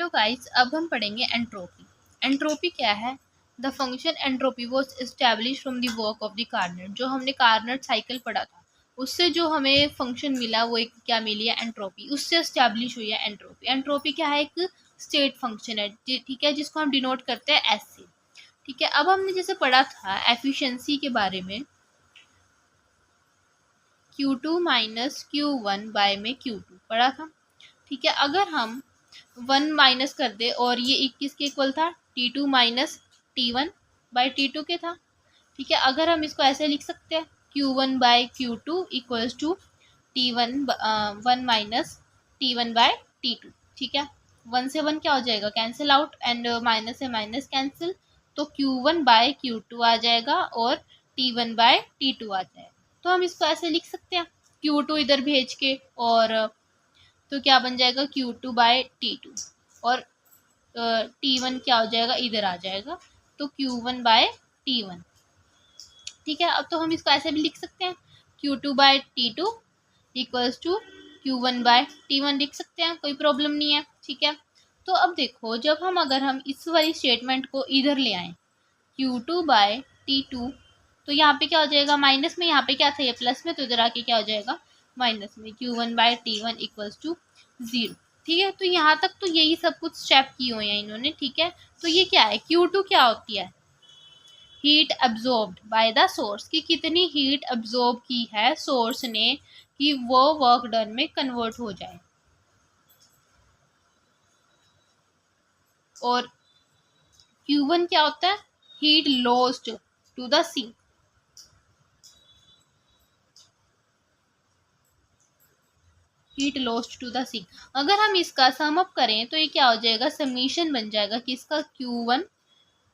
Hello guys, अब हम पढ़ेंगे एंट्रोपी। एंट्रोपी क्या है? The function entropy was establish from the work of the Carnot. जो हमने कार्नट साइकिल पढ़ा था उससे जो हमें फंक्शन मिला वो एक क्या मिली है? एंट्रोपी। उससे एस्टैब्लिश हुई है एंट्रोपी। एंट्रोपी क्या है? एक स्टेट फंक्शन है, ठीक है, जिसको हम डिनोट करते हैं एस से। ठीक है, अब हमने जैसे पढ़ा था एफिशिएंसी के बारे में, Q2 माइनस Q1 बाय में Q2 पढ़ा था। ठीक है, अगर हम 1 माइनस कर दे और ये 21 के इक्वल था, T2 minus T1 by T2 के था। ठीक है, अगर हम इसको ऐसे लिख सकते हैं Q1 by Q2 equals to T1 1 minus T1 by T2। ठीक है, 1 से 1 क्या हो जाएगा? कैंसिल आउट, एंड माइनस से माइनस कैंसिल, तो Q1 बाय Q2 आ जाएगा और T1 बाय T2 आ जाएगा। तो हम इसको ऐसे लिख सकते हैं Q2 इधर भेज के, और तो क्या बन जाएगा? Q2 बाय T2, और T1 क्या हो जाएगा? इधर आ जाएगा, तो Q1 बाय T1। ठीक है, अब तो हम इसको ऐसे भी लिख सकते हैं Q2 bye T2 equals to Q1 bye T1 लिख सकते हैं, कोई प्रॉब्लम नहीं है। ठीक है, तो अब देखो, जब हम अगर हम इस वाली स्टेटमेंट को इधर ले आए Q2 बाय T2, तो यहाँ पे क्या हो जाएगा? माइनस में, यहाँ पे क्या था? ये प्लस में, तो इधर आके क्या हो जाएगा? माइनस में। Q1 bye T1 equals to 0। ठीक है, तो यहाँ तक तो यही सब कुछ स्टेप किए हुए हैं इन्होंने। ठीक है, तो ये क्या है? Q2 क्या होती है? Heat absorbed by the source, कि कितनी हीट अब्जॉर्ब की है सोर्स ने कि वो वर्क डन में कन्वर्ट हो जाए। और Q1 क्या होता है? Heat lost to the sink. Heat lost to the sink. अगर हम इसका सम अप करें तो ये क्या हो जाएगा? समीशन बन जाएगा किसका? Q1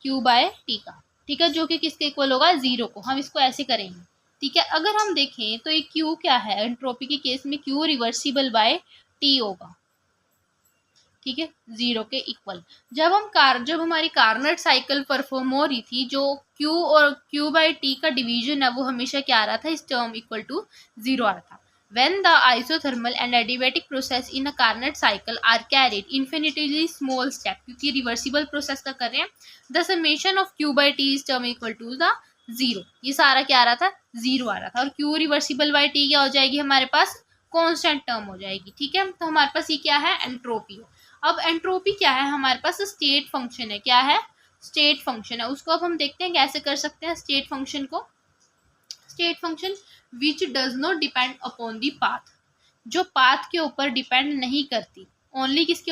Q बाय T का। ठीक है, जो कि किसके इक्वल होगा? 0 को। हम इसको ऐसे करेंगे। ठीक है, अगर हम देखें तो ये Q क्या है? एंट्रोपी के केस में Q रिवर्सिबल बाय T होगा। ठीक है, 0 के इक्वल। जब हमारी कार्नट साइकिल परफॉर्म हो रही थी, जो Q और Q बाई T का डिवीजन है वो हमेशा क्या आ रहा था? इस टर्म इक्वल टू 0 आ रहा था। When the isothermal and adiabatic process in a Carnot cycle are carried infinitely small step, क्योंकि रिवर्सिबल प्रोसेस का कर रहे हैं, the summation of Q by T is term equal to the 0। ये सारा क्या आ रहा था? 0 आ रहा था। और Q रिवर्सिबल बाय T क्या हो जाएगी हमारे पास? कांस्टेंट टर्म हो जाएगी। ठीक है, तो हमारे पास ये क्या है? एंट्रोपी। अब एंट्रोपी क्या है? हमारे पास स्टेट फंक्शन है। क्या है? स्टेट फंक्शन है। उसको अब हम देखते हैं कैसे कर सकते हैं स्टेट फंक्शन को। State function which does not depend upon the path, जो पाथ के ऊपर डिपेंड नहीं करती, ओनली किसके ऊपर